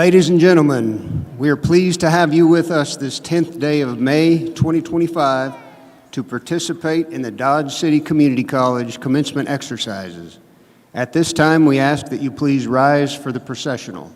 Ladies and gentlemen, we are pleased to have you with us this 10th day of May 2025 to participate in the Dodge City Community College commencement exercises. At this time, we ask that you please rise for the processional.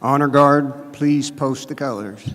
Honor Guard, please post the colors.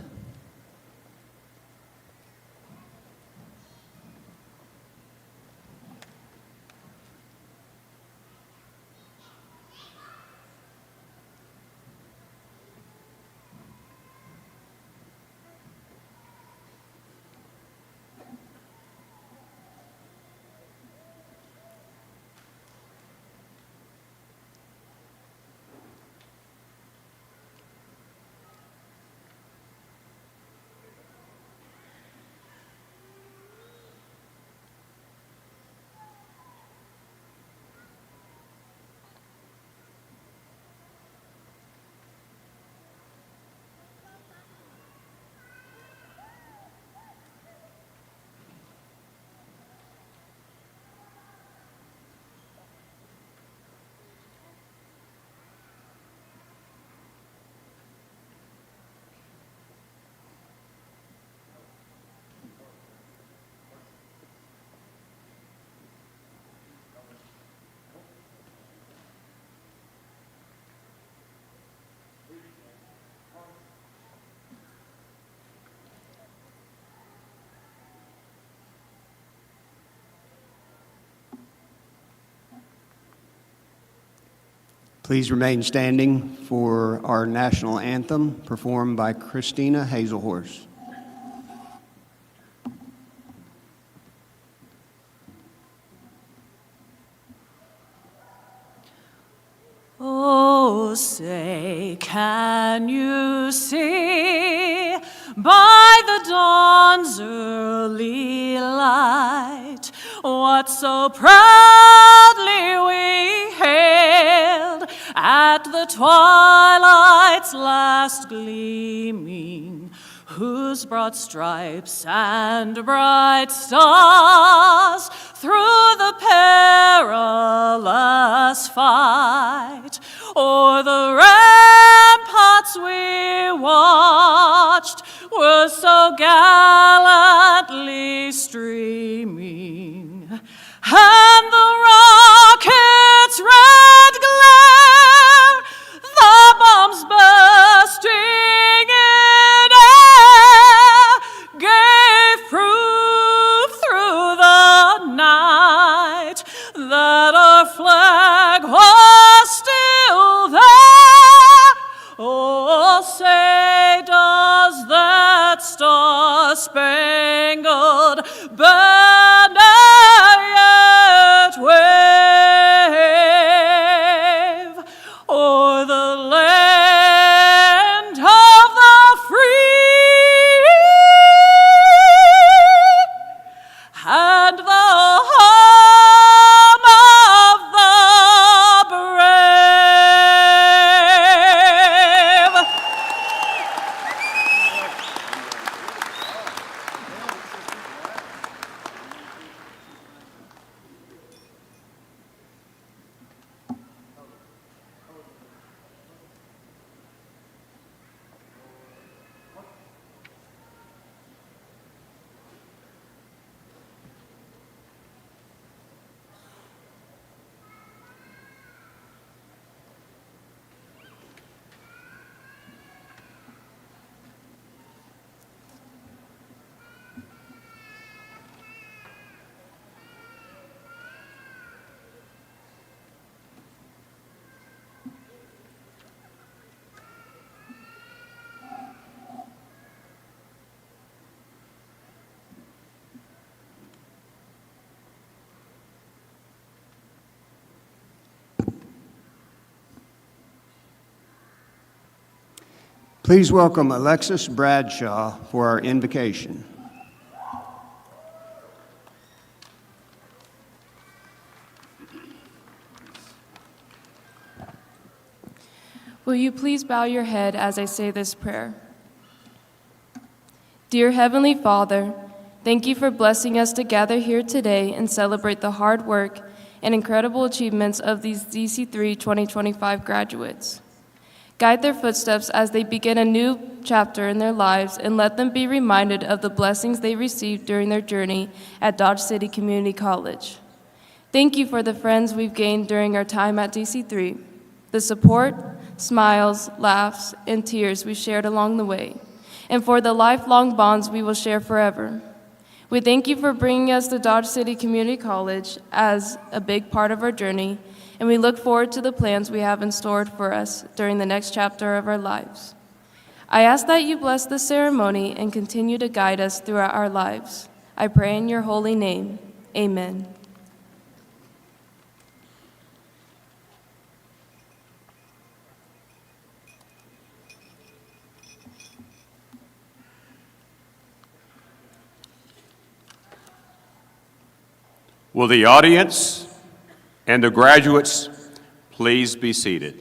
Please remain standing for our national anthem performed by Christina Hazelhorse. Oh, say, can you see by the dawn's early light what so proudly we hailed at the twilight's last gleaming, whose broad stripes and bright stars through the perilous fight o'er the ramparts we watched were so gallantly streaming, and the rocket's red glare, the bombs bursting in air, gave proof through the night that our flag was still there. Oh, say, does that star-spangled banner yet wave o'er the land of the free and the home of the brave? Please welcome Alexis Bradshaw for our invocation. Will you please bow your head as I say this prayer? Dear Heavenly Father, thank you for blessing us to gather here today and celebrate the hard work and incredible achievements of these DC3 2025 graduates. Guide their footsteps as they begin a new chapter in their lives, and let them be reminded of the blessings they received during their journey at Dodge City Community College. Thank you for the friends we've gained during our time at DC3, the support, smiles, laughs, and tears we shared along the way, and for the lifelong bonds we will share forever. We thank you for bringing us to Dodge City Community College as a big part of our journey, and we look forward to the plans we have in store for us during the next chapter of our lives. I ask that you bless the ceremony and continue to guide us throughout our lives. I pray in your holy name. Amen. Will the audience and the graduates please be seated?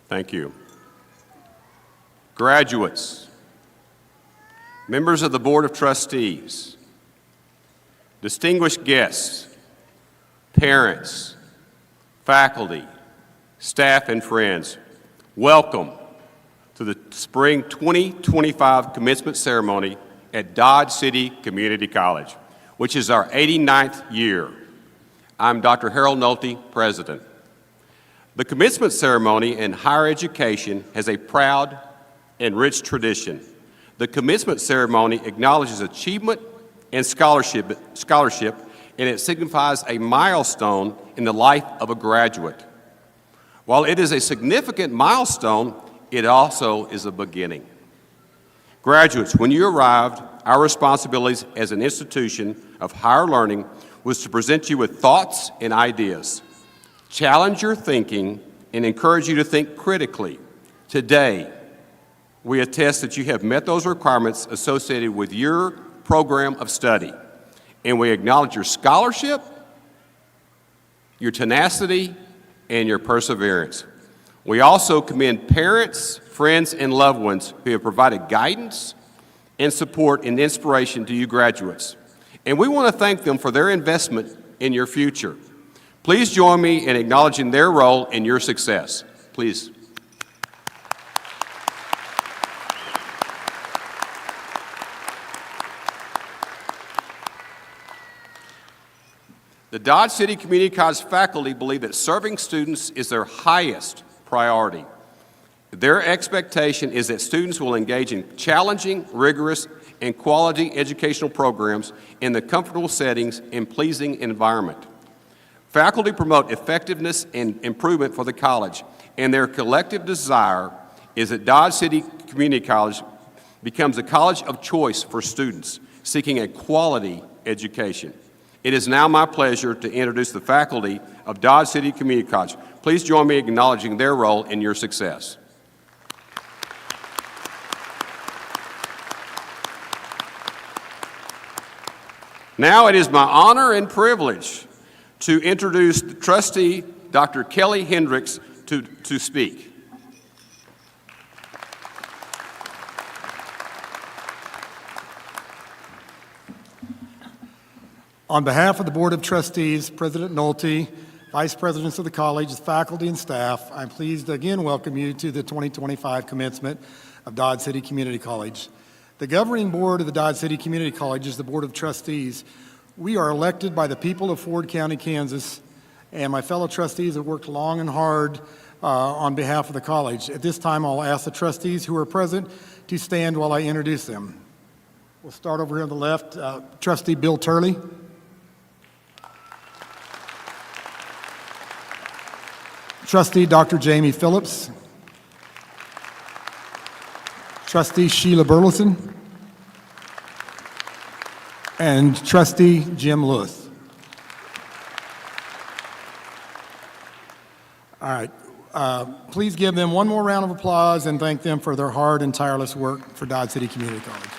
Thank you. Graduates, members of the Board of Trustees, distinguished guests, parents, faculty, staff, and friends, welcome to the Spring 2025 Commencement Ceremony at Dodge City Community College, which is our 89th year. I'm Dr. Harold Nolte, President. The commencement ceremony in higher education has a proud and rich tradition. The commencement ceremony acknowledges achievement and scholarship, and it signifies a milestone in the life of a graduate. While it is a significant milestone, it also is a beginning. Graduates, when you arrived, our responsibilities as an institution of higher learning was to present you with thoughts and ideas, challenge your thinking, and encourage you to think critically. Today, we attest that you have met those requirements associated with your program of study, and we acknowledge your scholarship, your tenacity, and your perseverance. We also commend parents, friends, and loved ones who have provided guidance and support and inspiration to you graduates, and we want to thank them for their investment in your future. Please join me in acknowledging their role in your success. Please. The Dodge City Community College faculty believe that serving students is their highest priority. Their expectation is that students will engage in challenging, rigorous, and quality educational programs in the comfortable settings and pleasing environment. Faculty promote effectiveness and improvement for the college, and their collective desire is that Dodge City Community College becomes a college of choice for students seeking a quality education. It is now my pleasure to introduce the faculty of Dodge City Community College. Please join me in acknowledging their role in your success. Now it is my honor and privilege to introduce the trustee, Dr. Kelly Hendricks, to speak. On behalf of the Board of Trustees, President Nolte, Vice Presidents of the college, faculty, and staff, I'm pleased to again welcome you to the 2025 commencement of Dodge City Community College. The governing board of the Dodge City Community College is the Board of Trustees. We are elected by the people of Ford County, Kansas, and my fellow trustees have worked long and hard on behalf of the college. At this time, I'll ask the trustees who are present to stand while I introduce them. We'll start over here on the left. Trustee Bill Turley. Trustee Dr. Jamie Phillips. Trustee Sheila Burleson. And Trustee Jim Lewis. All right. Please give them one more round of applause and thank them for their hard and tireless work for Dodge City Community College.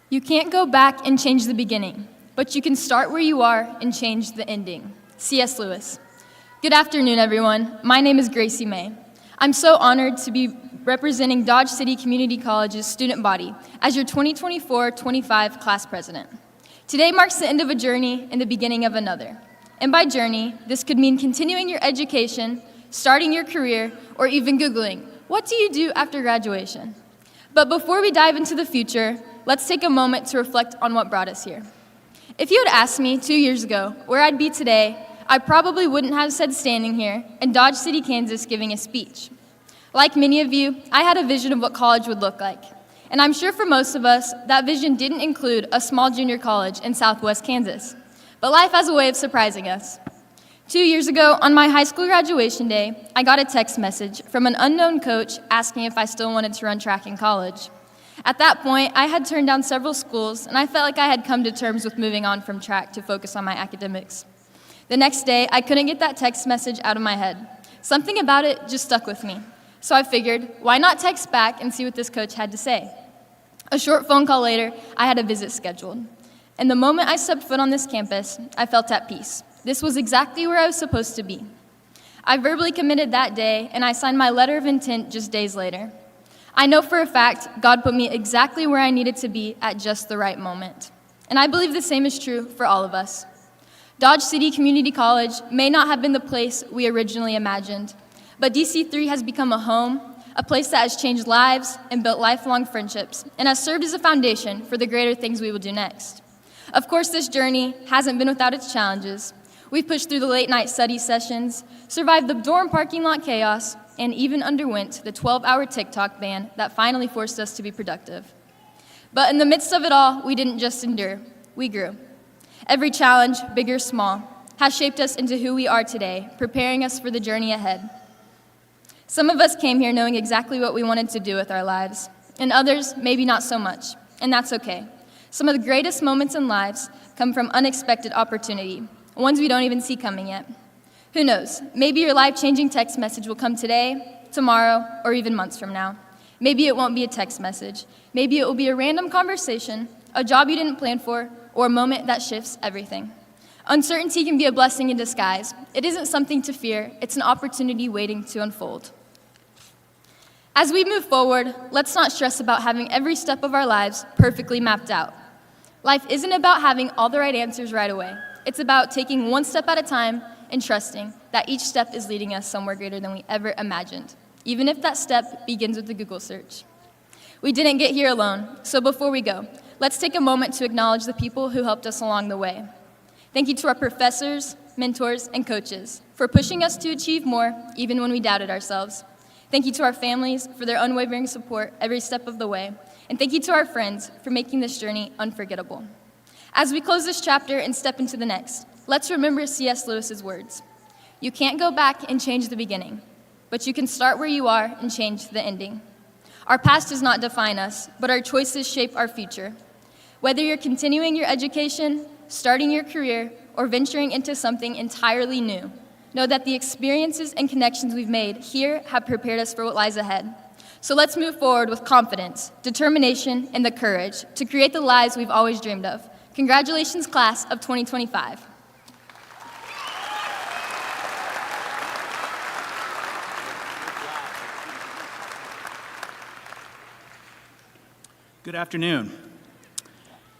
You You can't go back and change the beginning, but you can start where you are and change the ending. C.S. Lewis. Good afternoon, everyone. My name is Gracie May. I'm so honored to be representing Dodge City Community College's student body as your 2024-25 class president. Today marks the end of a journey and the beginning of another. And by journey, this could mean continuing your education, starting your career, or even Googling, what do you do after graduation? But before we dive into the future, let's take a moment to reflect on what brought us here. If you had asked me 2 years ago where I'd be today, I probably wouldn't have said standing here in Dodge City, Kansas, giving a speech. Like many of you, I had a vision of what college would look like. And I'm sure for most of us, that vision didn't include a small junior college in Southwest Kansas. But life has a way of surprising us. 2 years ago, on my high school graduation day, I got a text message from an unknown coach asking if I still wanted to run track in college. At that point, I had turned down several schools, and I felt like I had come to terms with moving on from track to focus on my academics. The next day, I couldn't get that text message out of my head. Something about it just stuck with me. So I figured, why not text back and see what this coach had to say? A short phone call later, I had a visit scheduled. And the moment I stepped foot on this campus, I felt at peace. This was exactly where I was supposed to be. I verbally committed that day, and I signed my letter of intent just days later. I know for a fact God put me exactly where I needed to be at just the right moment. And I believe the same is true for all of us. Dodge City Community College may not have been the place we originally imagined, but DC3 has become a home, a place that has changed lives and built lifelong friendships, and has served as a foundation for the greater things we will do next. Of course, this journey hasn't been without its challenges. We've pushed through the late-night study sessions, survived the dorm parking lot chaos, and even underwent the 12-hour TikTok ban that finally forced us to be productive. But in the midst of it all, we didn't just endure, we grew. Every challenge, big or small, has shaped us into who we are today, preparing us for the journey ahead. Some of us came here knowing exactly what we wanted to do with our lives, and others maybe not so much, and that's okay. Some of the greatest moments in lives come from unexpected opportunity, ones we don't even see coming yet. Who knows, maybe your life-changing text message will come today, tomorrow, or even months from now. Maybe it won't be a text message. Maybe it will be a random conversation, a job you didn't plan for, or a moment that shifts everything. Uncertainty can be a blessing in disguise. It isn't something to fear, it's an opportunity waiting to unfold. As we move forward, let's not stress about having every step of our lives perfectly mapped out. Life isn't about having all the right answers right away. It's about taking one step at a time and trusting that each step is leading us somewhere greater than we ever imagined, even if that step begins with a Google search. We didn't get here alone, so before we go, let's take a moment to acknowledge the people who helped us along the way. Thank you to our professors, mentors, and coaches for pushing us to achieve more, even when we doubted ourselves. Thank you to our families for their unwavering support every step of the way. And thank you to our friends for making this journey unforgettable. As we close this chapter and step into the next, let's remember C.S. Lewis's words. You can't go back and change the beginning, but you can start where you are and change the ending. Our past does not define us, but our choices shape our future. Whether you're continuing your education, starting your career, or venturing into something entirely new, know that the experiences and connections we've made here have prepared us for what lies ahead. So let's move forward with confidence, determination, and the courage to create the lives we've always dreamed of. Congratulations, class of 2025. Good afternoon.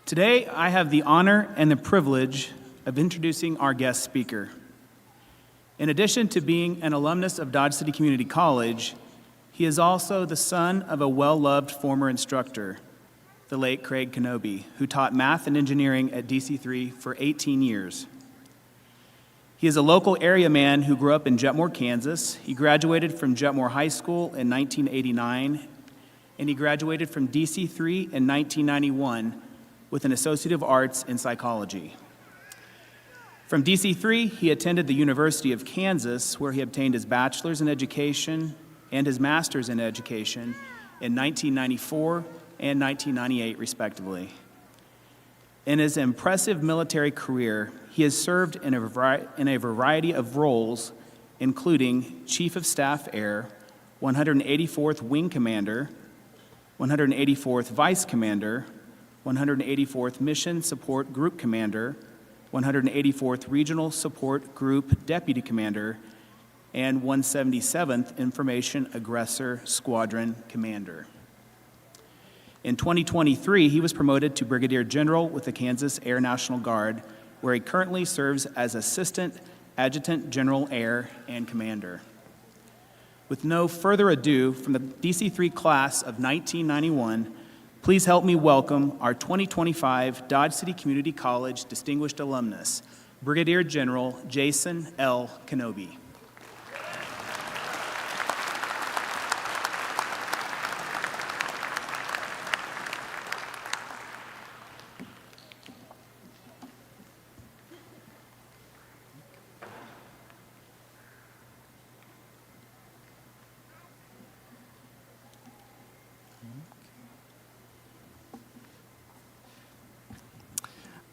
Today, I have the honor and the privilege of introducing our guest speaker. In addition to being an alumnus of Dodge City Community College, he is also the son of a well-loved former instructor, the late Craig Kenobi, who taught math and engineering at DC3 for 18 years. He is a local area man who grew up in Jetmore, Kansas. He graduated from Jetmore High School in 1989, and he graduated from DC3 in 1991 with an Associate of Arts in Psychology. From DC3, he attended the University of Kansas, where he obtained his bachelor's in education and his master's in education in 1994 and 1998, respectively. In his impressive military career, he has served in a variety of roles, including Chief of Staff Air, 184th Wing Commander, 184th Vice Commander, 184th Mission Support Group Commander, 184th Regional Support Group Deputy Commander, and 177th Information Aggressor Squadron Commander. In 2023, he was promoted to Brigadier General with the Kansas Air National Guard, where he currently serves as Assistant Adjutant General Air and Commander. With no further ado, from the DC-3 class of 1991, please help me welcome our 2025 Dodge City Community College Distinguished Alumnus, Brigadier General Jason L. Kenobi.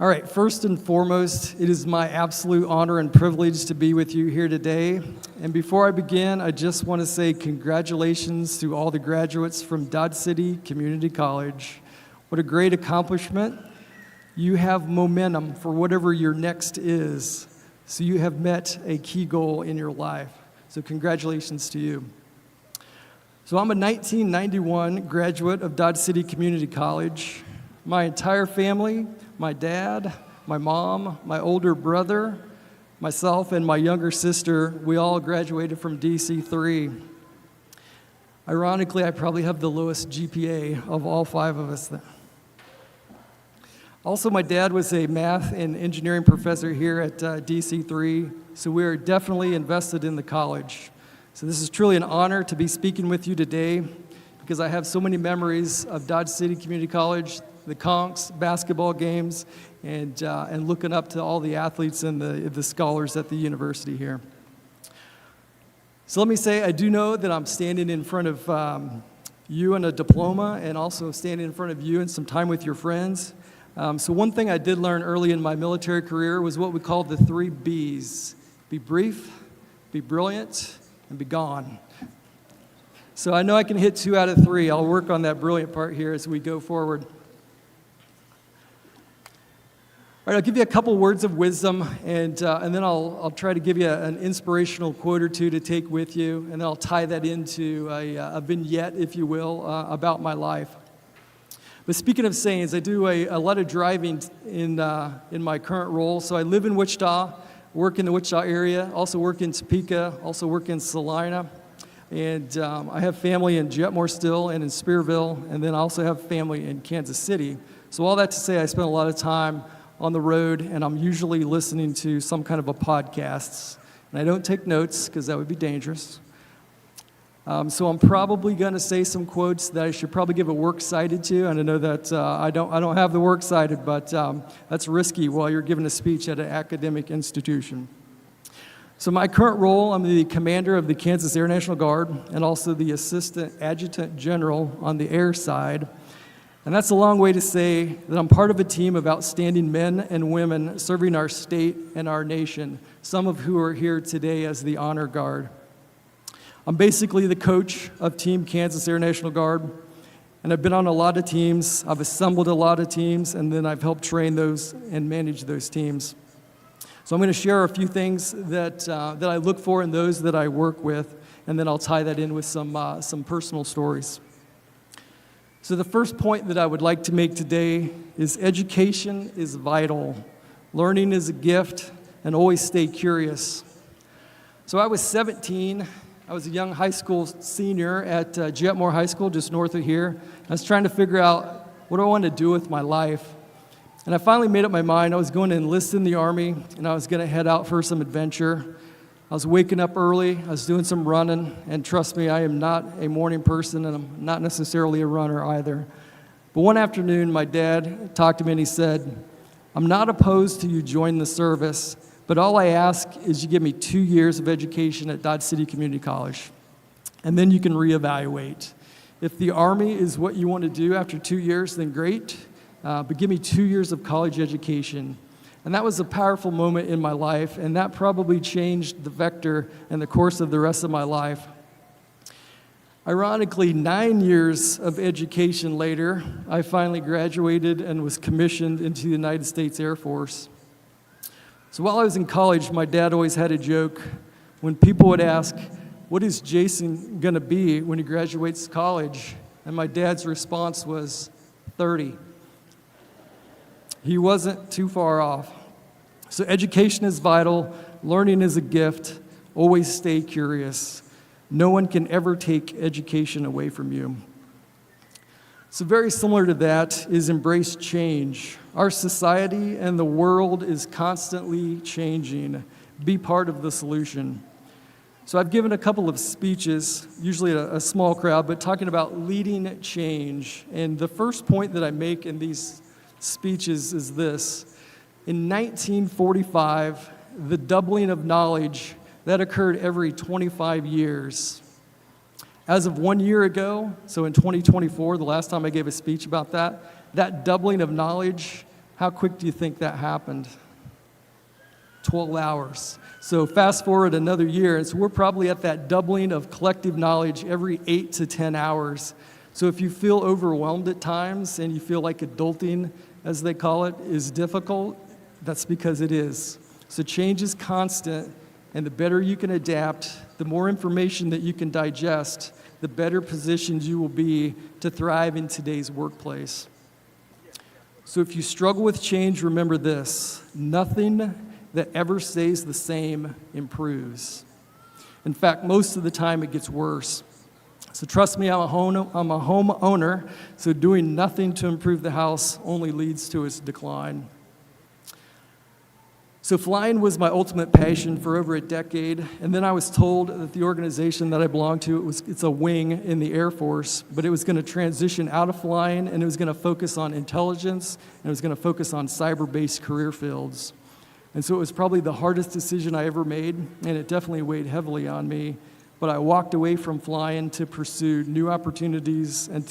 All right, first and foremost, it is my absolute honor and privilege to be with you here today. And before I begin, I just want to say congratulations to all the graduates from Dodge City Community College. What a great accomplishment. You have momentum for whatever your next is. So you have met a key goal in your life. So congratulations to you. So I'm a 1991 graduate of Dodge City Community College. My entire family, my dad, my mom, my older brother, myself, and my younger sister, we all graduated from DC-3. Ironically, I probably have the lowest GPA of all 5 of us. Also, my dad was a math and engineering professor here at DC-3, so we are definitely invested in the college. So this is truly an honor to be speaking with you today because I have so many memories of Dodge City Community College, the Conks, basketball games, and looking up to all the athletes and the scholars at the university here. So let me say, I do know that I'm standing in front of you and a diploma, and also standing in front of you and some time with your friends. So one thing I did learn early in my military career was what we called the 3 B's. Be brief, be brilliant, and be gone. So I know I can hit 2 out of 3. I'll work on that brilliant part here as we go forward. All right, I'll give you a couple words of wisdom, and then I'll try to give you an inspirational quote or two to take with you, and then I'll tie that into a vignette, if you will, about my life. But speaking of sayings, I do a lot of driving in my current role. So I live in Wichita, work in the Wichita area, also work in Topeka, also work in Salina, and I have family in Jetmore still and in Spearville, and then I also have family in Kansas City. So all that to say, I spend a lot of time on the road, and I'm usually listening to some kind of a podcast. And I don't take notes because that would be dangerous. So I'm probably going to say some quotes that I should probably give a works cited to, and I know that I don't have the works cited, but that's risky while you're giving a speech at an academic institution. So my current role, I'm the commander of the Kansas Air National Guard and also the Assistant Adjutant General on the air side. And that's a long way to say that I'm part of a team of outstanding men and women serving our state and our nation, some of who are here today as the Honor Guard. I'm basically the coach of Team Kansas Air National Guard, and I've been on a lot of teams. I've assembled a lot of teams, and then I've helped train those and manage those teams. So I'm going to share a few things that I look for in those that I work with, and then I'll tie that in with some personal stories. So the first point that I would like to make today is education is vital. Learning is a gift, and always stay curious. So I was 17. I was a young high school senior at Jetmore High School, just north of here. I was trying to figure out what do I want to do with my life. And I finally made up my mind. I was going to enlist in the Army, and I was going to head out for some adventure. I was waking up early, I was doing some running, and trust me, I am not a morning person, and I'm not necessarily a runner either. But one afternoon, my dad talked to me, and he said, I'm not opposed to you joining the service, but all I ask is you give me 2 years of education at Dodge City Community College, and then you can reevaluate. If the Army is what you want to do after 2 years, then great, but give me 2 years of college education. And that was a powerful moment in my life, and that probably changed the vector and the course of the rest of my life. Ironically, 9 years of education later, I finally graduated and was commissioned into the United States Air Force. So while I was in college, my dad always had a joke when people would ask, "What is Jason going to be when he graduates college?" And my dad's response was, 30. He wasn't too far off. So education is vital, learning is a gift, always stay curious. No one can ever take education away from you. So very similar to that is embrace change. Our society and the world is constantly changing. Be part of the solution. So I've given a couple of speeches, usually a small crowd, but talking about leading change. And the first point that I make in these speeches is this. In 1945, the doubling of knowledge, that occurred every 25 years. As of 1 year ago, so in 2024, the last time I gave a speech about that doubling of knowledge, how quick do you think that happened? 12 hours. So fast forward another year, and so we're probably at that doubling of collective knowledge every 8 to 10 hours. So if you feel overwhelmed at times and you feel like adulting, as they call it, is difficult, that's because it is. So change is constant, and the better you can adapt, the more information that you can digest, the better positioned you will be to thrive in today's workplace. So if you struggle with change, remember this: nothing that ever stays the same improves. In fact, most of the time it gets worse. So trust me, I'm a homeowner, so doing nothing to improve the house only leads to its decline. So flying was my ultimate passion for over a decade, and then I was told that the organization that I belong to, it's a wing in the Air Force, but it was going to transition out of flying, and it was going to focus on intelligence, and it was going to focus on cyber-based career fields. And so it was probably the hardest decision I ever made, and it definitely weighed heavily on me. But I walked away from flying to pursue new opportunities and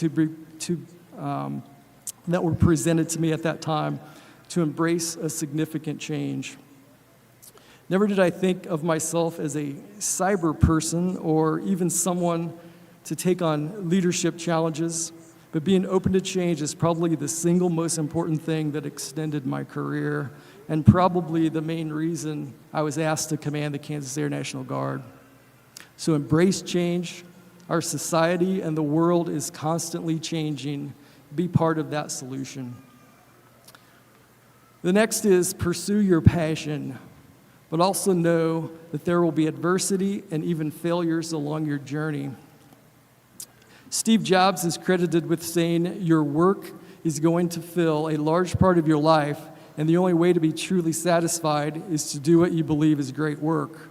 that were presented to me at that time to embrace a significant change. Never did I think of myself as a cyber person or even someone to take on leadership challenges, but being open to change is probably the single most important thing that extended my career, and probably the main reason I was asked to command the Kansas Air National Guard. So embrace change. Our society and the world is constantly changing. Be part of that solution. The next is pursue your passion, but also know that there will be adversity and even failures along your journey. Steve Jobs is credited with saying, "Your work is going to fill a large part of your life, and the only way to be truly satisfied is to do what you believe is great work.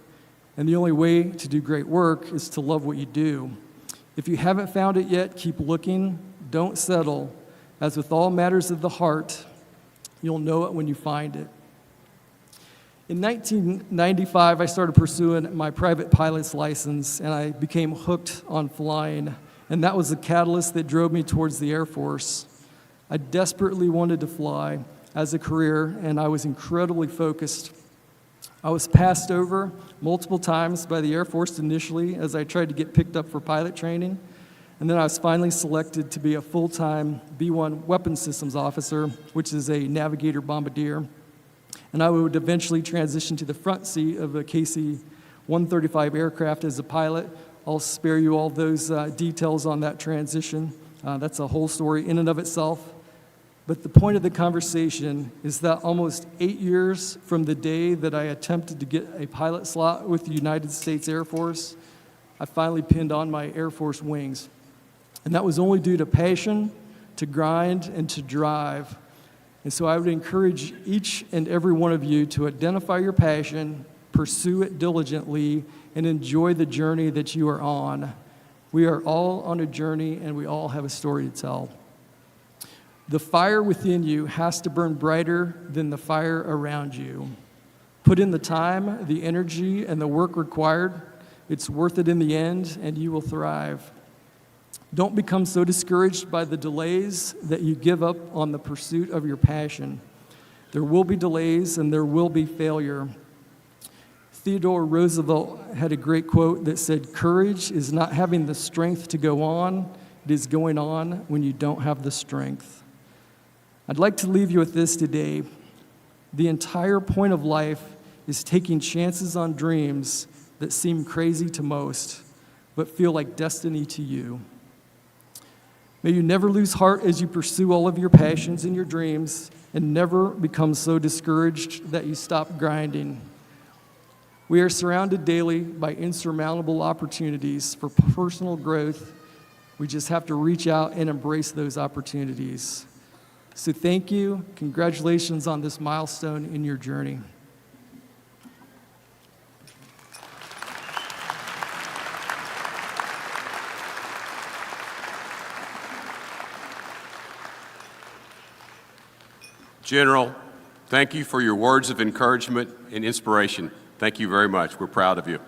And the only way to do great work is to love what you do." If you haven't found it yet, keep looking. Don't settle. As with all matters of the heart, you'll know it when you find it. In 1995, I started pursuing my private pilot's license, and I became hooked on flying. And that was the catalyst that drove me towards the Air Force. I desperately wanted to fly as a career, and I was incredibly focused. I was passed over multiple times by the Air Force initially as I tried to get picked up for pilot training. And then I was finally selected to be a full-time B-1 weapons systems officer, which is a navigator bombardier. And I would eventually transition to the front seat of a KC-135 aircraft as a pilot. I'll spare you all those details on that transition. That's a whole story in and of itself. But the point of the conversation is that almost 8 years from the day that I attempted to get a pilot slot with the United States Air Force, I finally pinned on my Air Force wings. And that was only due to passion, to grind, and to drive. And so I would encourage each and every one of you to identify your passion, pursue it diligently, and enjoy the journey that you are on. We are all on a journey, and we all have a story to tell. The fire within you has to burn brighter than the fire around you. Put in the time, the energy, and the work required. It's worth it in the end, and you will thrive. Don't become so discouraged by the delays that you give up on the pursuit of your passion. There will be delays and there will be failure. Theodore Roosevelt had a great quote that said, "Courage is not having the strength to go on, it is going on when you don't have the strength." I'd like to leave you with this today. The entire point of life is taking chances on dreams that seem crazy to most, but feel like destiny to you. May you never lose heart as you pursue all of your passions and your dreams, and never become so discouraged that you stop grinding. We are surrounded daily by insurmountable opportunities for personal growth. We just have to reach out and embrace those opportunities. So thank you. Congratulations on this milestone in your journey. General, thank you for your words of encouragement and inspiration. Thank you very much. We're proud of you.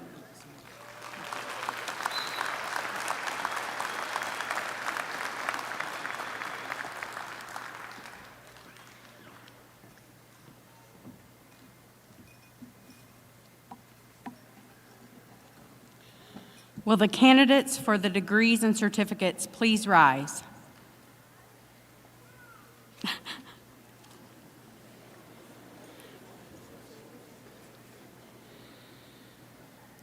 Will the candidates for the degrees and certificates please rise?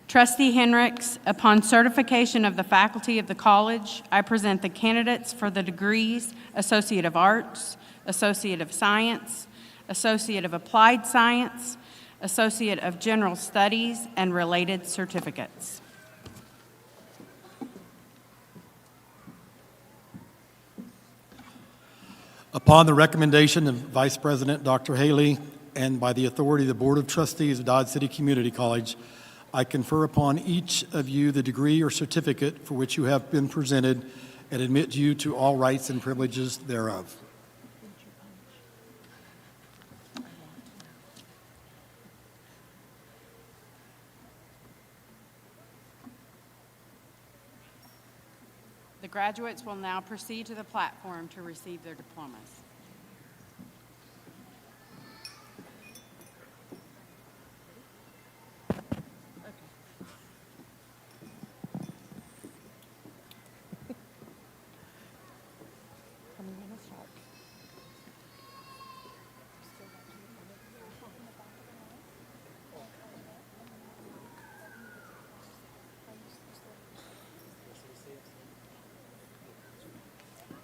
Trustee Henricks, upon certification of the faculty of the college, I present the candidates for the degrees Associate of Arts, Associate of Science, Associate of Applied Science, Associate of General Studies, and related certificates. Upon the recommendation of Vice President Dr. Haley and by the authority of the Board of Trustees of Dodge City Community College, I confer upon each of you the degree or certificate for which you have been presented and admit you to all rights and privileges thereof. The graduates will now proceed to the platform to receive their diplomas.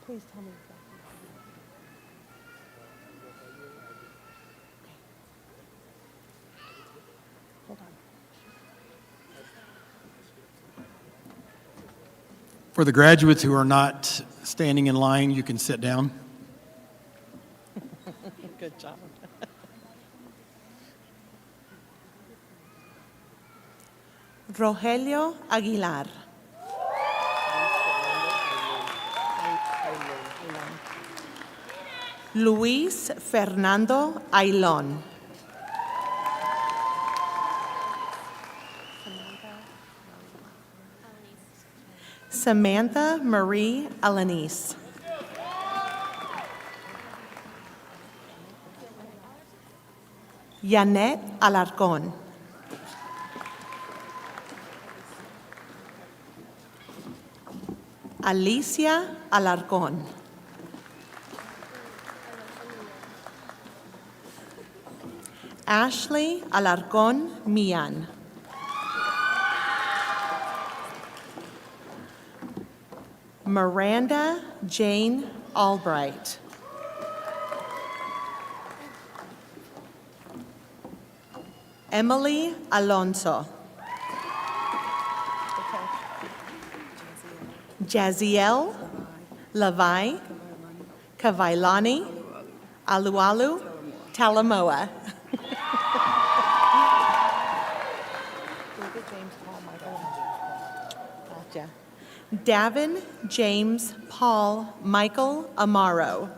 Please tell me exactly. Hold on. For the graduates who are not standing in line, you can sit down. Good job. Rogelio Aguilar. Luis Fernando Ailón. Samantha Marie Alanis. Yanet Alarcón. Alicia Alarcón. Ashley Alarcón Mian. Miranda Jane Albright. Emily Alonso. Jaziel Lavai Kavailani Alualu Talamoa. Davin James Paul Michael Amaro.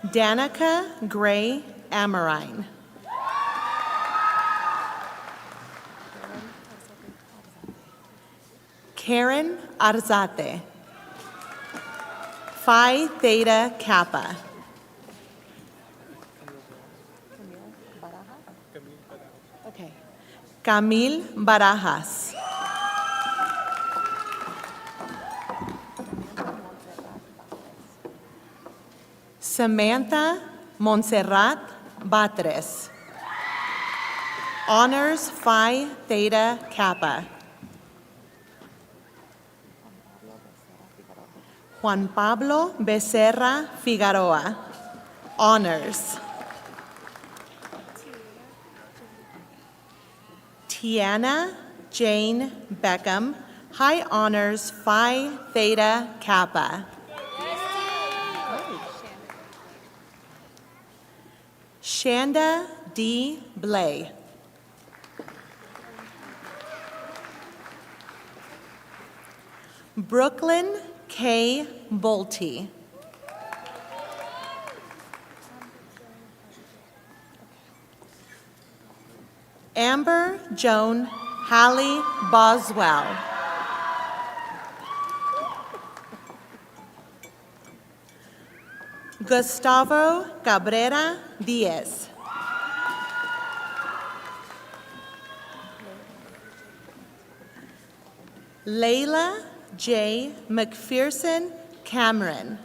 Danica Gray Amarine. Karen Arzate. Phi Theta Kappa. Okay. Camille Barajas. Samantha Montserrat Batres. Honors Phi Theta Kappa. Juan Pablo Becerra Figueroa. Honors. Tiana Jane Beckham. High Honors Phi Theta Kappa. Shanda D. Blay. Brooklyn K. Bolte. Amber Joan Hallie Boswell. Gustavo Cabrera Diaz. Layla J. McPherson Cameron.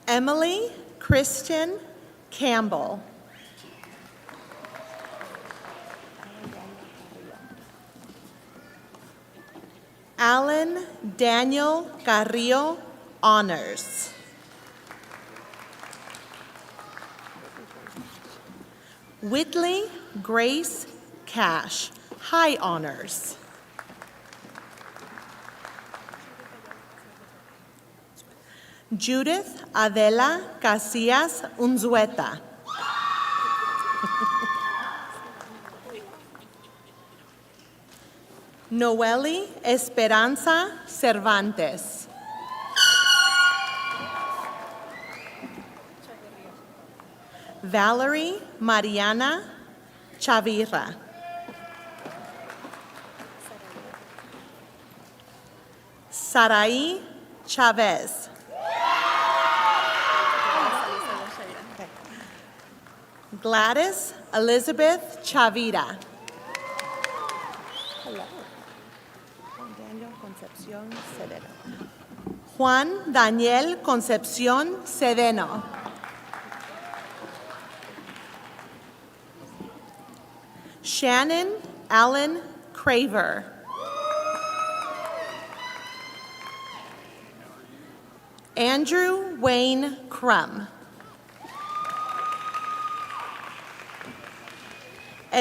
Emily Christian Campbell. Alan Daniel Carrillo, Honors. Whitley Grace Cash, High Honors. Judith Adela Casillas Unzueta. Noeli Esperanza Cervantes. Valerie Mariana Chavira. Sarai Chavez. Gladys Elizabeth Chavira. Juan Daniel Concepción Cedeno. Shannon Allen Craver. Andrew Wayne Crum.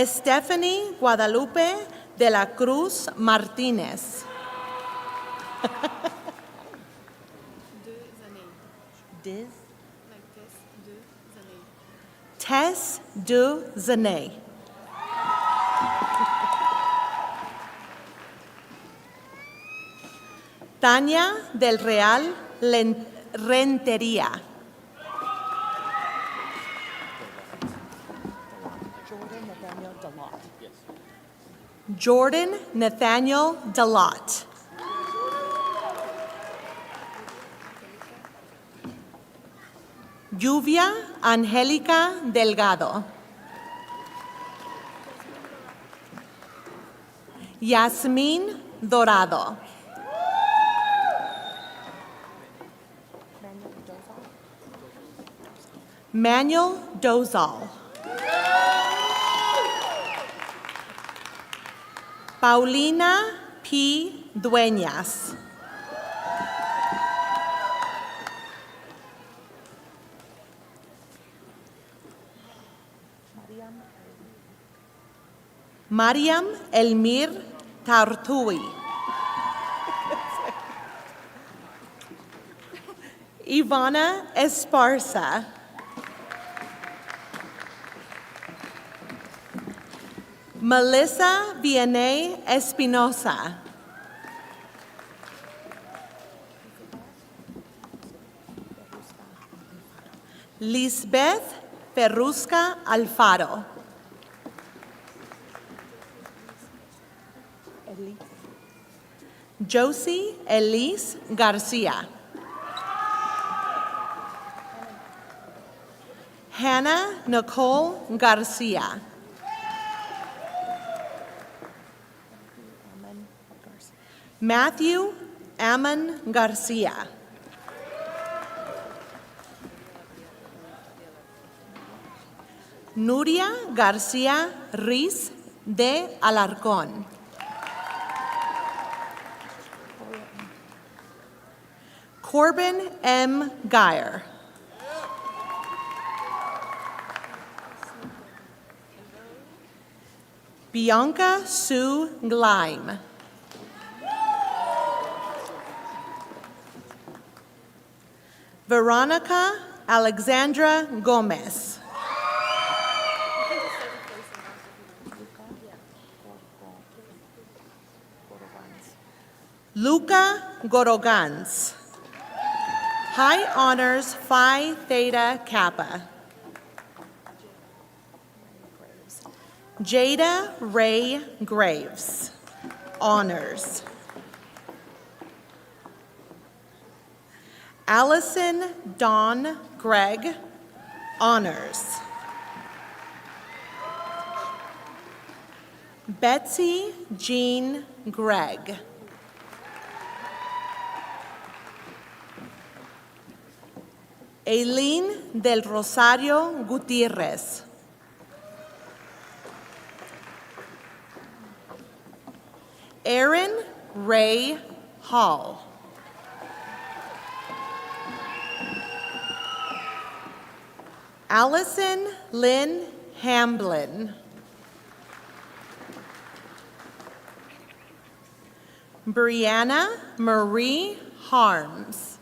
Stephanie Guadalupe de la Cruz Martínez. Tess Du Zanay. Tania del Real Rentería. Jordan Nathaniel Delott. Lluvia Angélica Delgado. Yasmín Dorado. Manuel Dozal. Paulina P. Dueñas. Mariam Elmir Tartui. Ivana Esparza. Melissa Vianney Espinosa. Lisbeth Perrusca Alfaro. Josie Elise Garcia. Hannah Nicole Garcia. Matthew Ammon Garcia. Nuria Garcia Riz de Alarcón. Corbin M. Geyer. Bianca Sue Gleim. Veronica Alexandra Gomez. Luca Gorogans. High Honors Phi Theta Kappa. Jada Ray Graves. Honors. Allison Dawn Gregg. Honors. Betsy Jean Gregg. Aileen del Rosario Gutierrez. Aaron Ray Hall. Allison Lynn Hamblin. Brianna Marie Harms.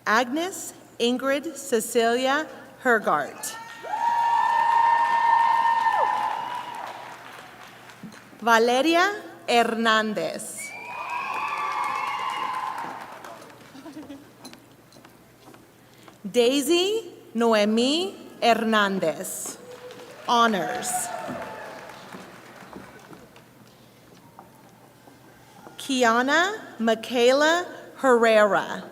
Agnes Ingrid Cecilia Hergart. Valeria Hernandez. Daisy Noemi Hernandez. Honors. Kiana Michaela Herrera.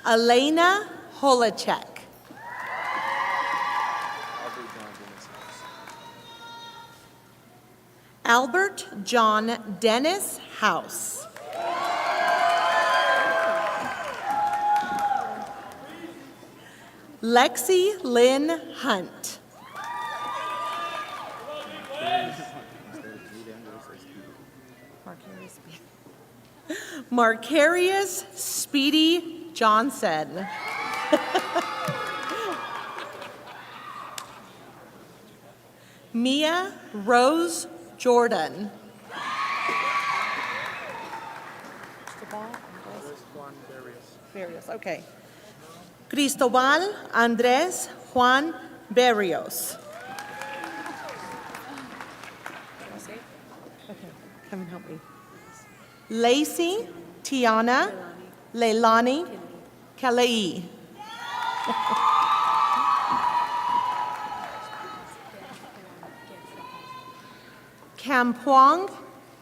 Elena Holacek. Albert John Dennis House. Lexi Lynn Hunt. Marcarius Speedy Johnson. Mia Rose Jordan. Okay. Cristobal Andres Juan Berrios. Okay, come and help me. Lacey Tiana Leilani Kalei. Kampuang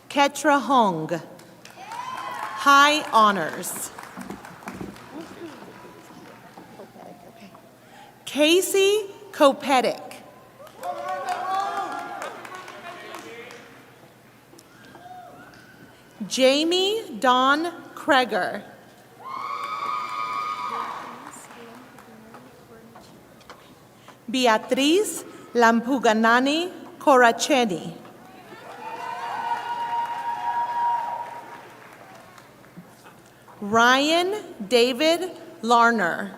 Ketra Hong. High Honors. Casey Kopetic. Jamie Dawn Kreger. Beatriz Lampuganani Coracheni. Ryan David Larner.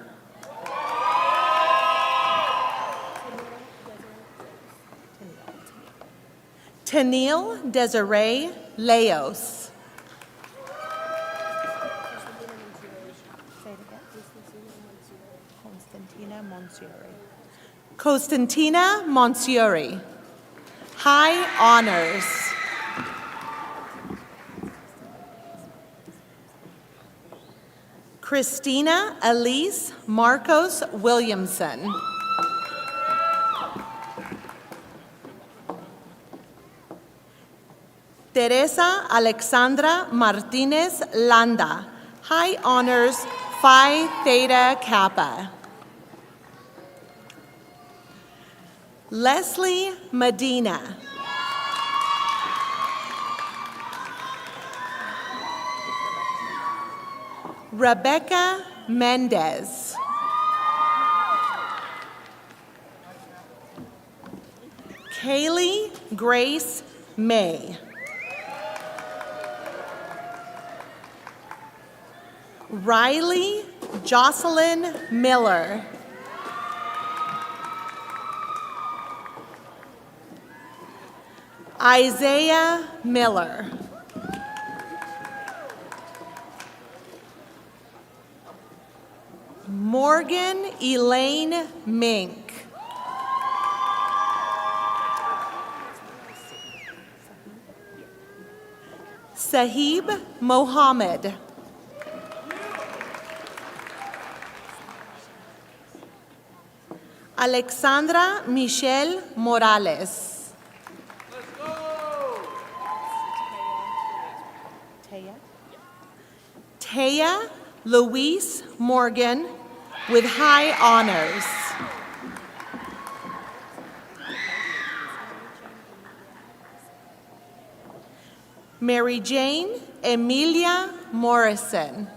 Tennille Desiree Leos. Costantina Monsiori. High Honors. Christina Elise Marcos Williamson. Teresa Alexandra Martinez Landa, High Honors Phi Theta Kappa. Leslie Medina. Rebecca Mendez. Kaylee Grace May. Riley Jocelyn Miller. Isaiah Miller. Morgan Elaine Mink. Sahib Mohammed. Alexandra Michelle Morales. Taya Louise Morgan with high honors. Mary Jane Emilia Morrison.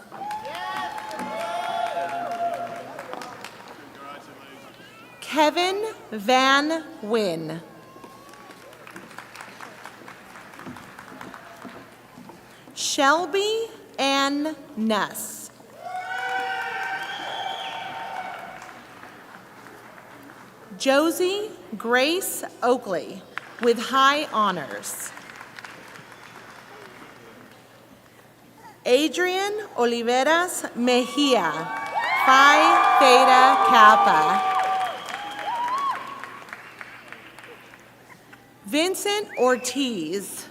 Kevin Van Wyn. Shelby Ann Ness. Josie Grace Oakley with high honors. Adrian Oliveras Mejia, Phi Theta Kappa. Vincent Ortiz.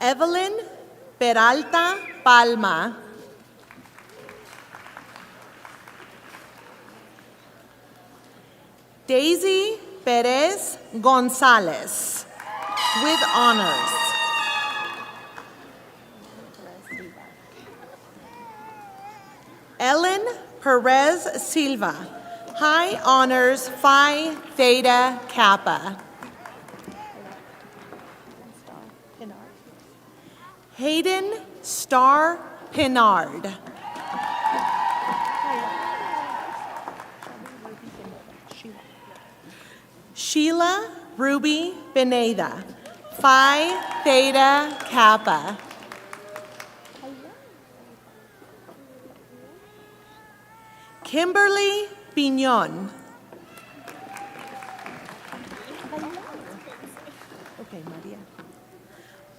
Evelyn Peralta Palma. Daisy Perez Gonzalez with honors. Ellen Perez Silva, high honors Phi Theta Kappa. Hayden Starr Pinard. Sheila Ruby Beneda, Phi Theta Kappa. Kimberly Piñon.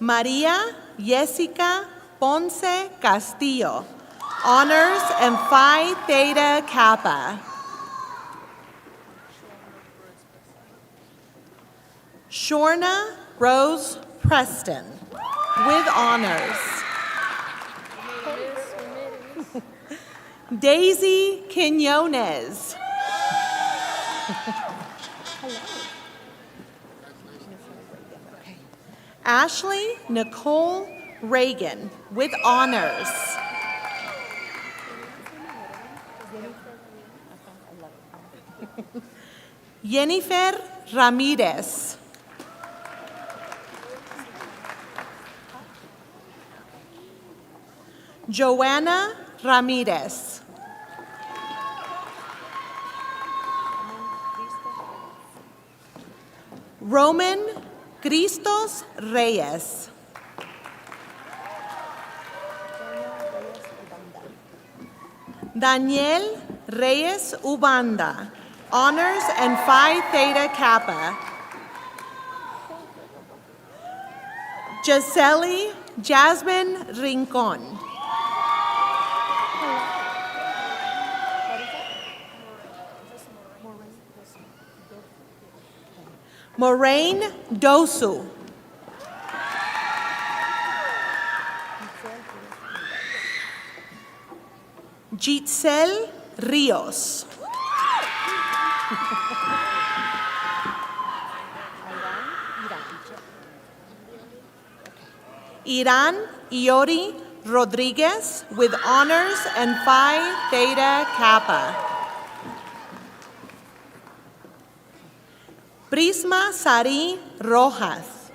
Maria Jessica Ponce Castillo, honors and Phi Theta Kappa. Shorna Rose Preston with honors. Daisy Quinones. Ashley Nicole Reagan with honors. Jennifer Ramirez. Joanna Ramirez. Roman Cristos Reyes. Daniel Reyes Ubanda, honors and Phi Theta Kappa. Gisele Jasmine Rincon. Moraine Dosu. Jitzel Rios. Iran Iori Rodriguez with honors and Phi Theta Kappa. Prisma Sari Rojas.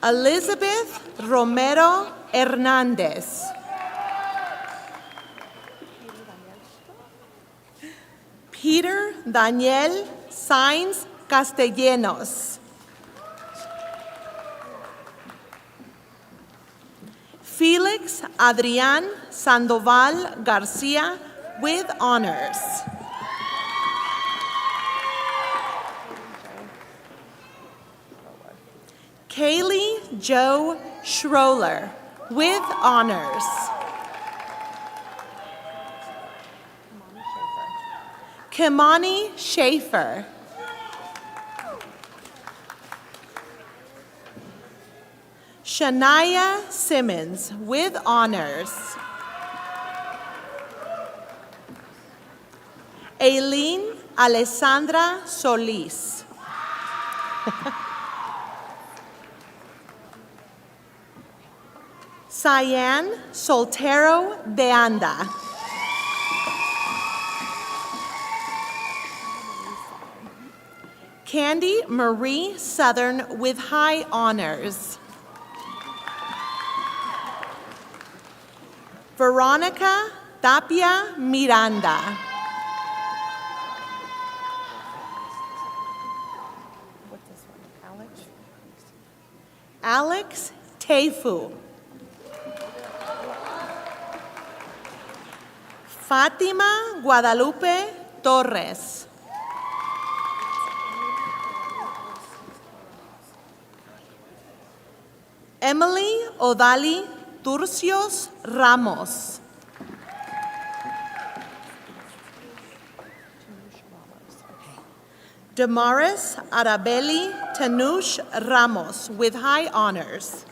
Elizabeth Romero Hernandez. Peter Daniel Sainz Castellanos. Felix Adrián Sandoval Garcia with honors. Kaylee Joe Schroller with honors. Kimani Schaefer. Shania Simmons with honors. Aileen Alessandra Solis. Cyan Soltero de Anda. Candy Marie Southern with high honors. Veronica Tapia Miranda. Alex Tefu. Fátima Guadalupe Torres. Emily Odali Turcios Ramos. Damaris Arabelli Tanush Ramos with high honors.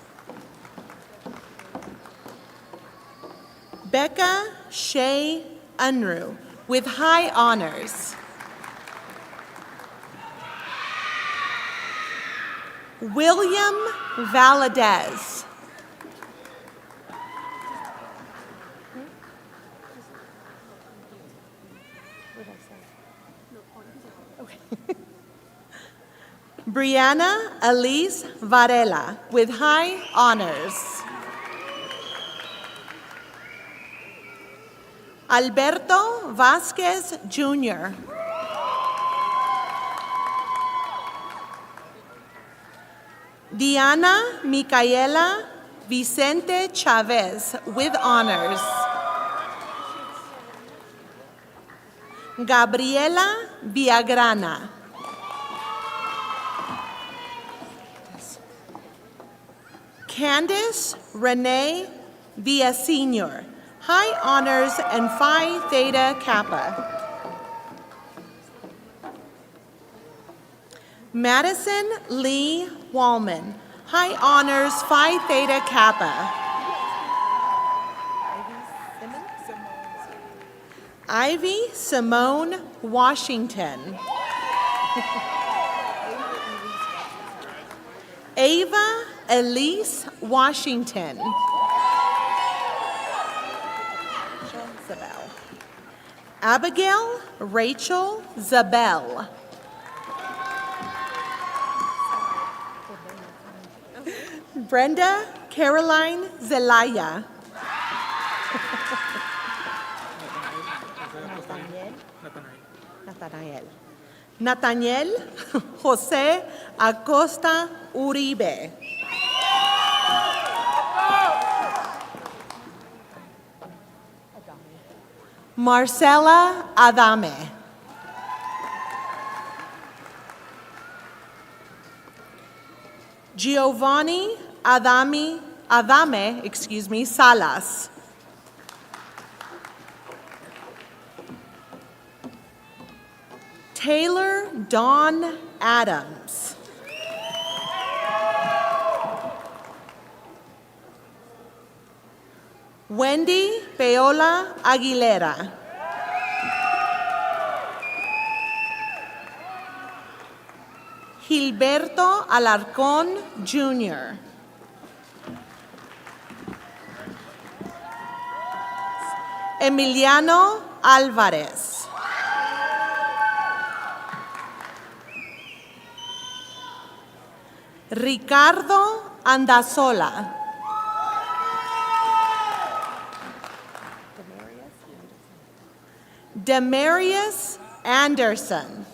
Becca Shea Unruh with high honors. William Valadez. Brianna Elise Varela with high honors. Alberto Vasquez Jr. Diana Micaela Vicente Chavez with honors. Gabriela Villagrana. Candice Renee Villaseñor, high honors and Phi Theta Kappa. Madison Lee Wallman, high honors Phi Theta Kappa. Ivy Simone Washington. Ava Elise Washington. Abigail Rachel Zabel. Brenda Caroline Zelaya. Nathaniel Jose Acosta Uribe. Marcela Adame. Giovanni Adame, Salas. Taylor Dawn Adams. Wendy Paola Aguilera. Gilberto Alarcón Jr. Emiliano Álvarez. Ricardo Andazola. Demarius Anderson.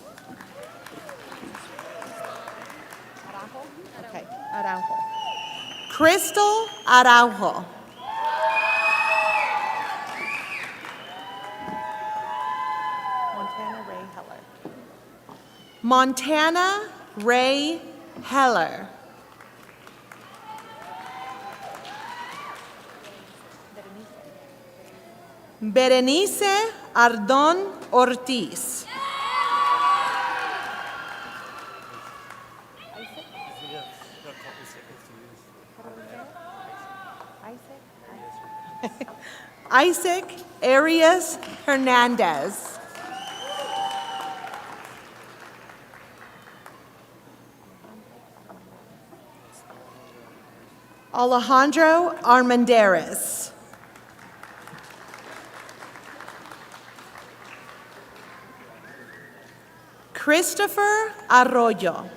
Okay, Araujo. Crystal Araujo. Montana Ray Heller. Berenice Ardón Ortiz. Isaac Arias Hernandez. Alejandro Armendariz. Christopher Arroyo.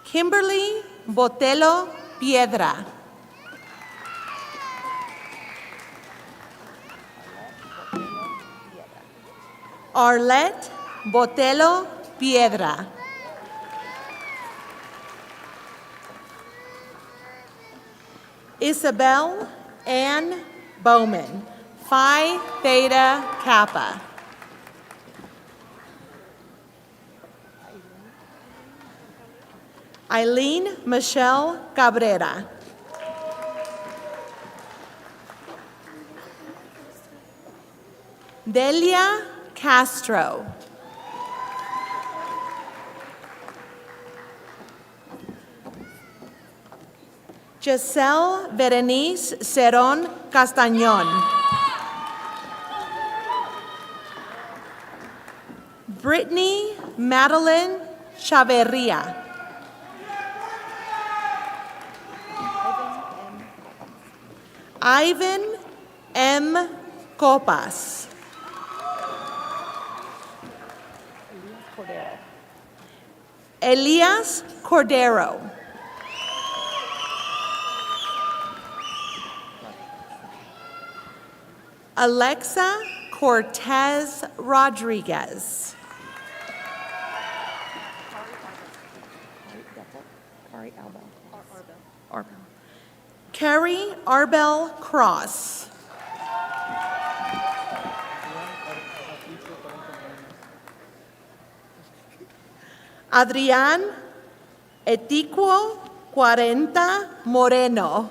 Kimberly Botello Piedra. Arlette Botello Piedra. Isabel Ann Bowman, Phi Theta Kappa. Eileen Michelle Cabrera. Delia Castro. Giselle Berenice Cerón Castañón. Brittany Madeline Chaverria. Ivan M. Copas. Elias Cordero. Alexa Cortez Rodriguez. Carrie Arbel Cross. Adrián Etiquo 40 Moreno.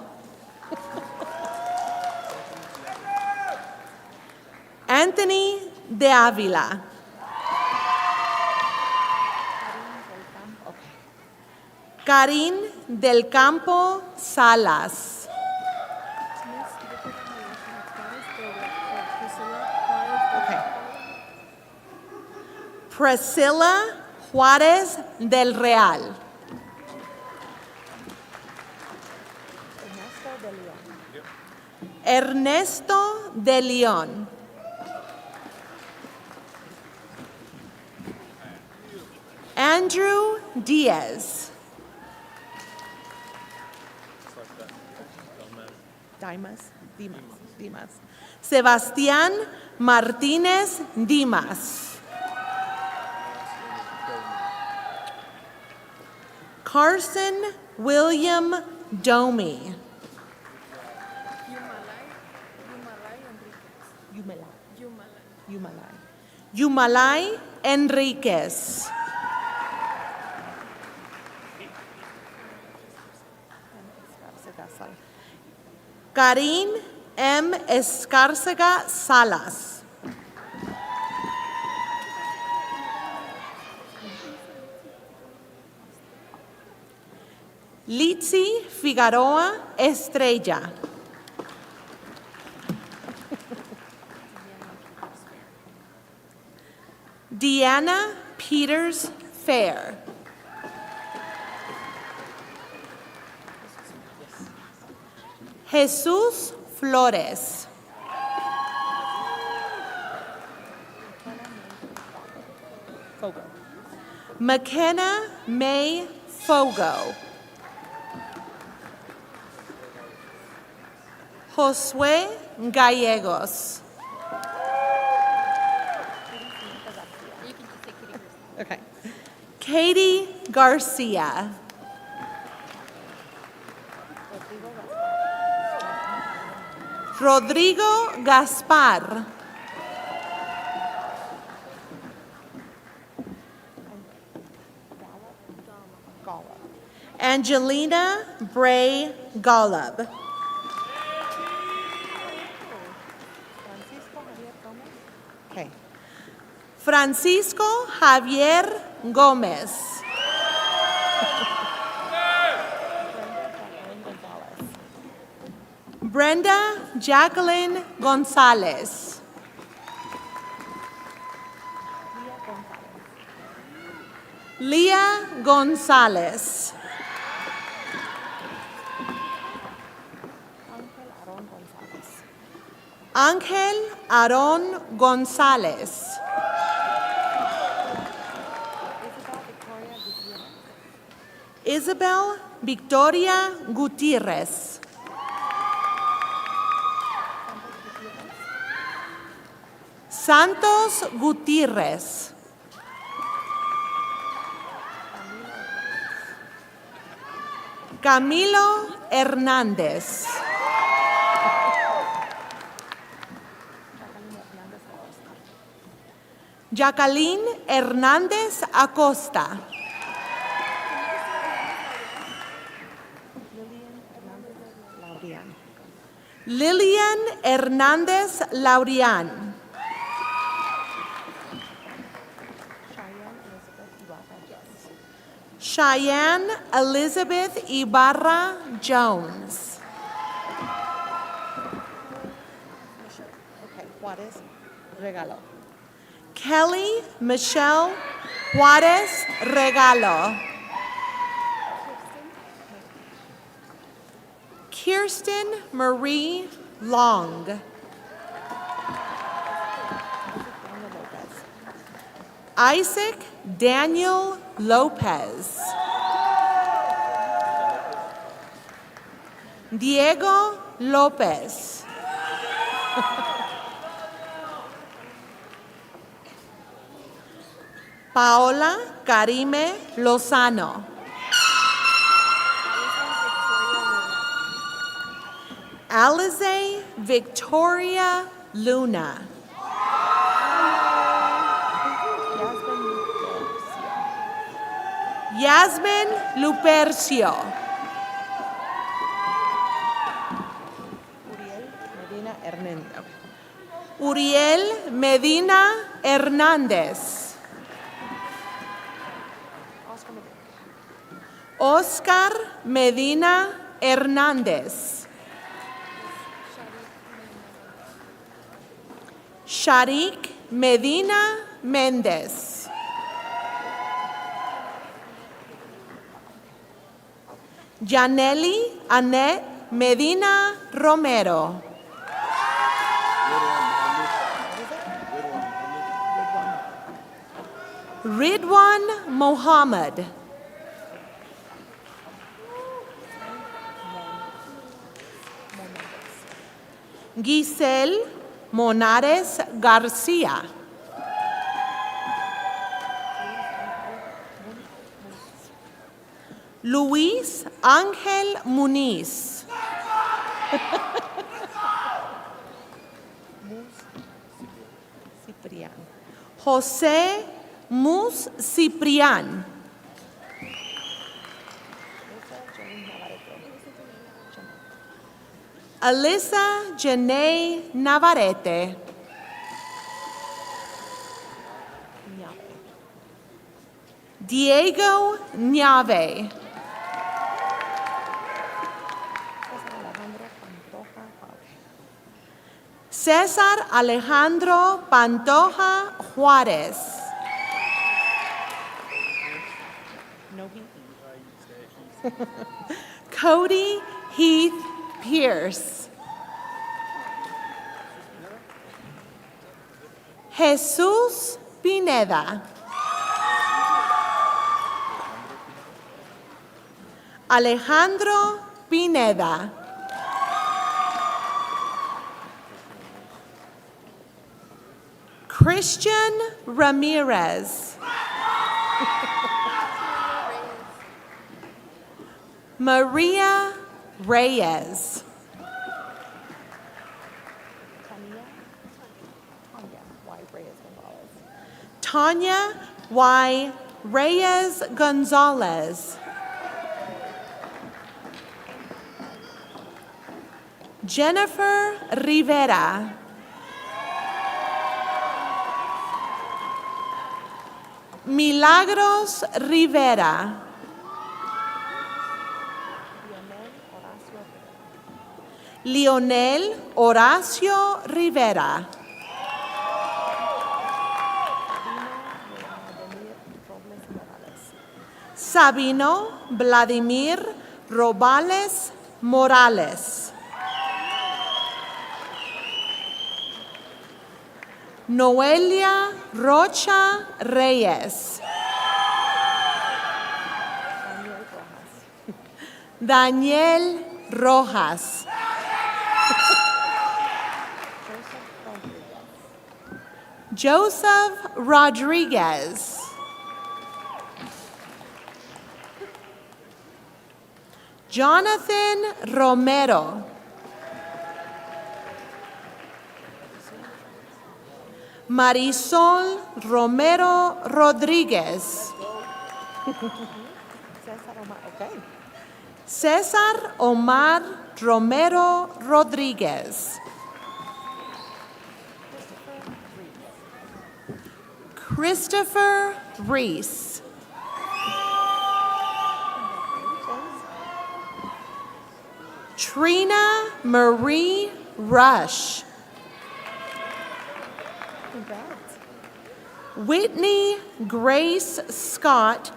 Anthony de Ávila. Karin del Campo Salas. Priscilla Juárez del Real. Ernesto de León. Andrew Diaz. Dimas. Sebastián Martínez Dimas. Carson William Domi. Yumalai Enriquez. Karin M. Escárcega Salas. Litzy Figueroa Estrella. Brianna Peters Fair. Jesus Flores. McKenna May Fogo. Josué Gallegos. Okay. Katie Garcia. Rodrigo Gaspar. Angelina Bray Golub. Okay. Francisco Javier Gomez. Brenda Jacqueline Gonzalez. Leah Gonzalez. Ángel Aarón González. Isabel Victoria Gutierrez. Santos Gutierrez. Camilo Hernández. Jacqueline Hernández Acosta. Lilian Hernández Laurian. Cheyenne Elizabeth Ibarra Jones. Juárez Regalo. Kelly Michelle Juárez Regalo. Kirsten Marie Long. Isaac Daniel Lopez. Diego Lopez. Paola Karime Lozano. Alize Victoria Luna. Yasmin Lupercio. Uriel Medina Hernández. Oscar Medina Hernández. Sharik Medina Méndez. Janely Annette Medina Romero. Ridwan Mohammed. Giselle Monares García. Luis Ángel Muniz. José Mus Ciprián. Alyssa Janae Navarrete. Diego Ñave. César Alejandro Pantoja Juárez. Cody Heath Pierce. Jesus Pineda. Alejandro Pineda. Christian Ramirez. Maria Reyes. Tanya Y. Reyes Gonzalez. Jennifer Rivera. Milagros Rivera. Lionel Horacio Rivera. Sabino Vladimir Robales Morales. Noelia Rocha Reyes. Daniel Rojas. Joseph Rodriguez. Jonathan Romero. Marisol Romero Rodríguez. César Omar Romero Rodríguez. Christopher Reese. Trina Marie Rush. Whitney Grace Scott,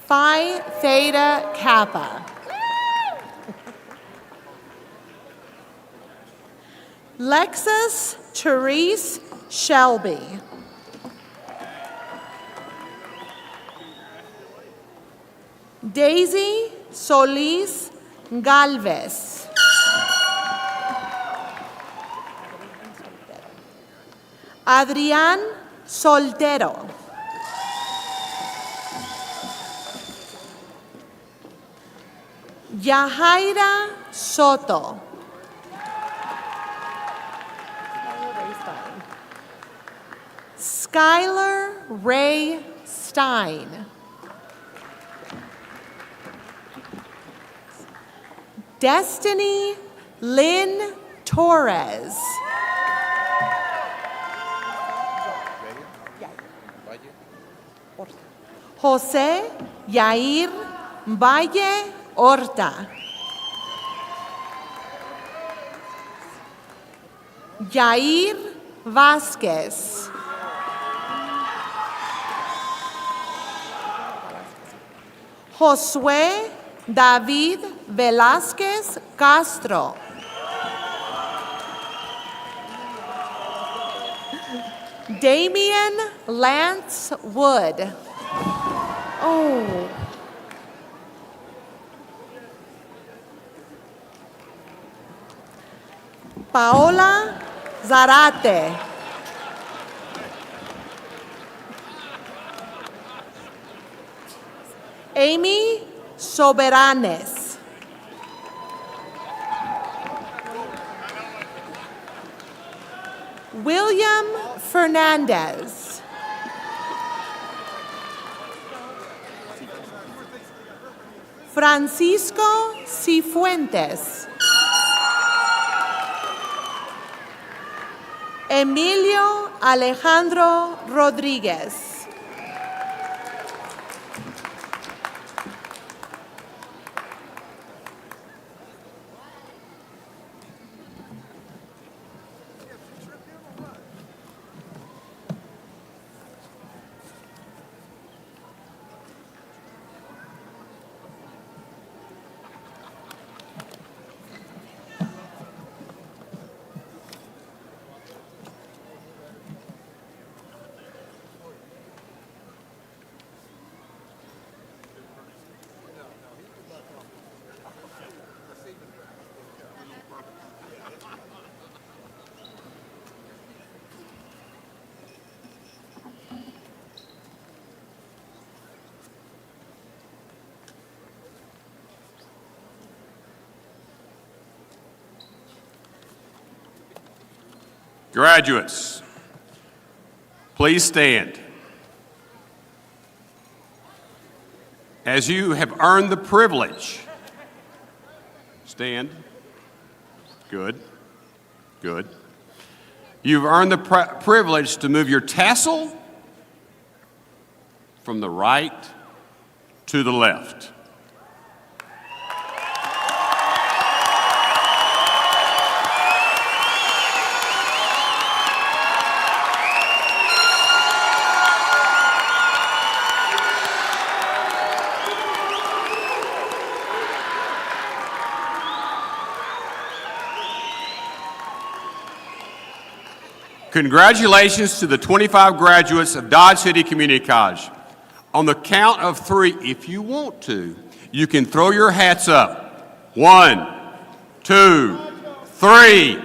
Phi Theta Kappa. Lexus Therese Shelby. Daisy Solis Galvez. Adrián Soltero. Yahaira Soto. Skylar Ray Stein. Destiny Lynn Torres. José Yair Valle Horta. Yair Vázquez. Josué David Velázquez Castro. Damian Lance Wood. Oh. Paola Zarate. Amy Soberanes. William Fernandez. Francisco Cifuentes. Emilio Alejandro Rodríguez. Graduates, please stand. As you have earned the privilege, stand. Good, good. You've earned the privilege to move your tassel from the right to the left. Congratulations to the 25 graduates of Dodge City Community College. On the count of 3, if you want to, you can throw your hats up. 1, 2, 3.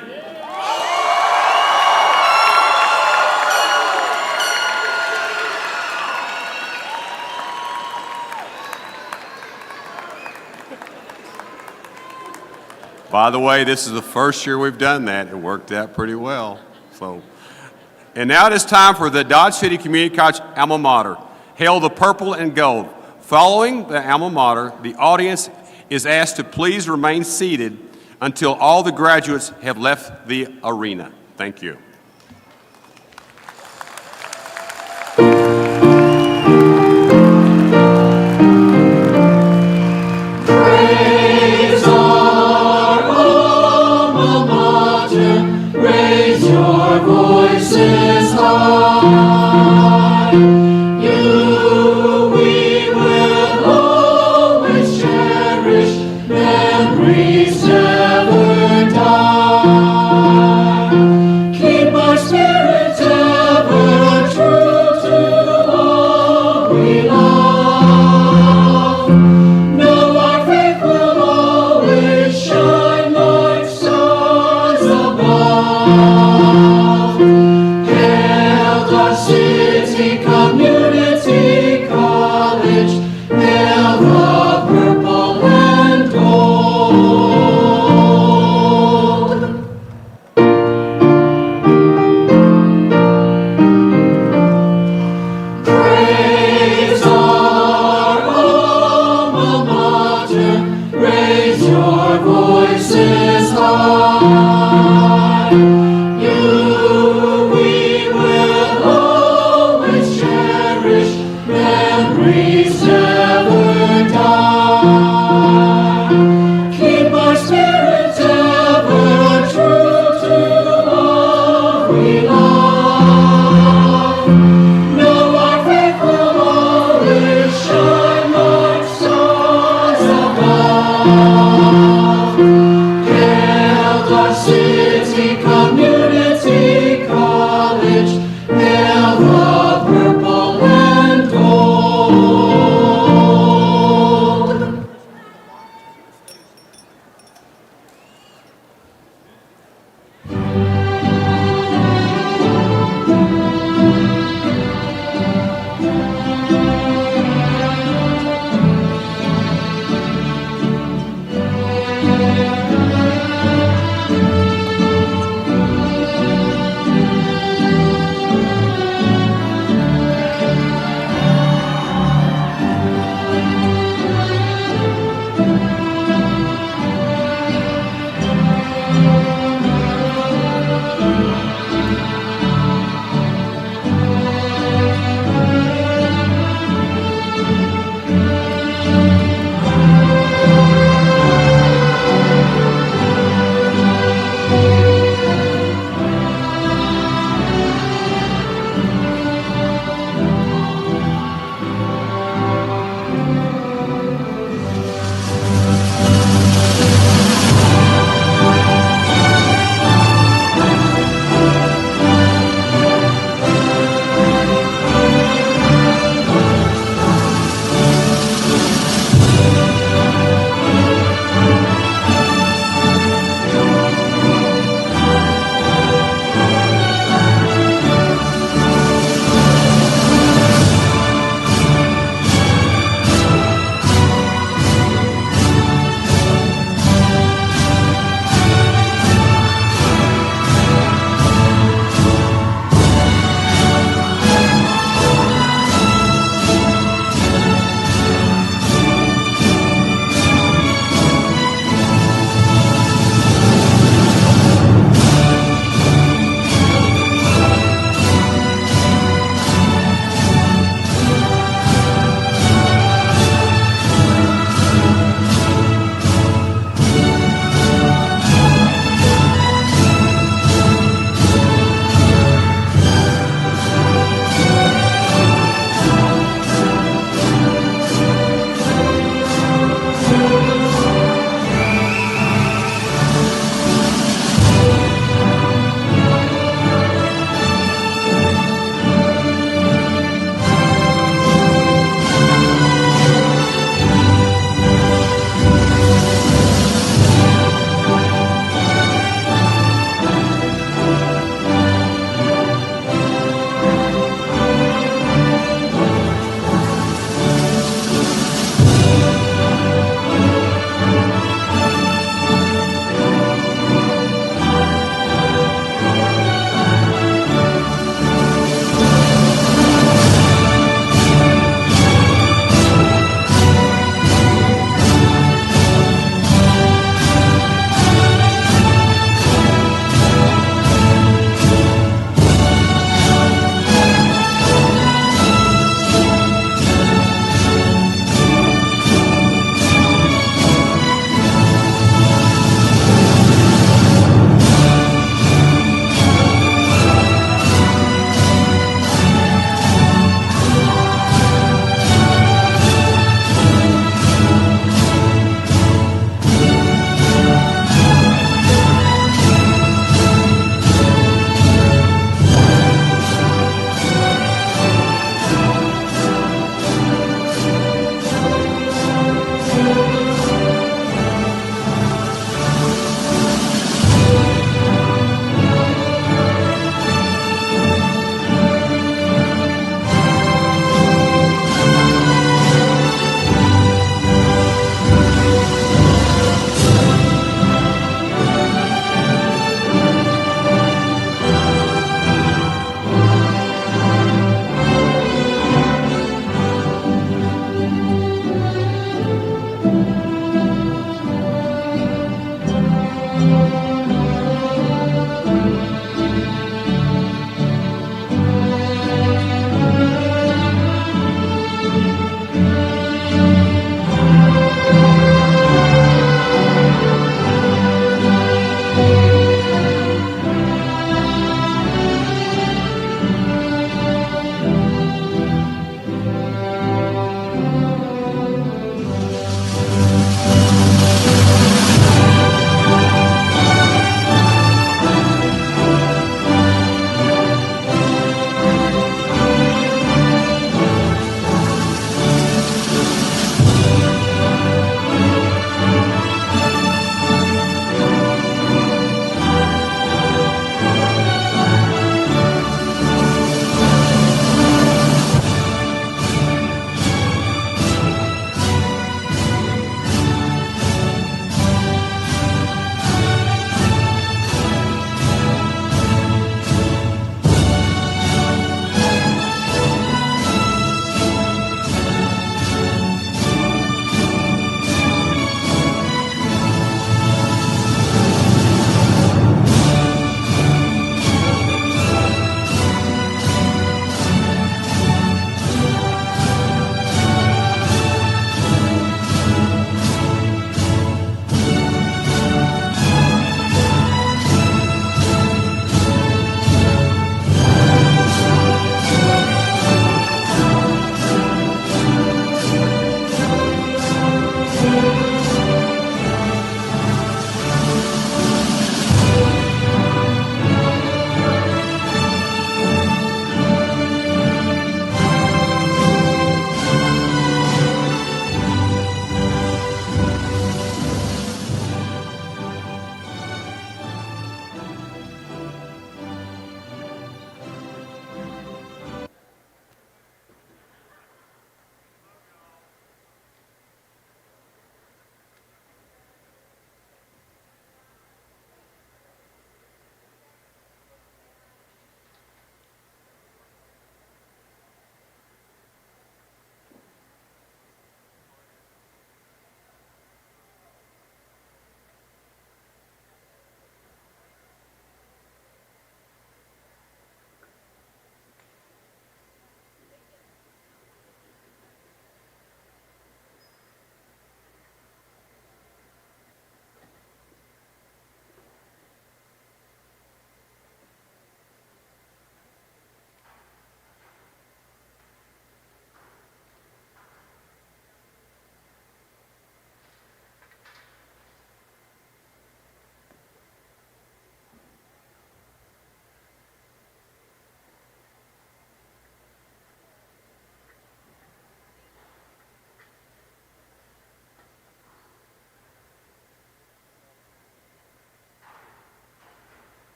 By the way, this is the first year we've done that. It worked out pretty well. And now it is time for the Dodge City Community College alma mater. Hail the purple and gold. Following the alma mater, the audience is asked to please remain seated until all the graduates have left the arena. Thank you.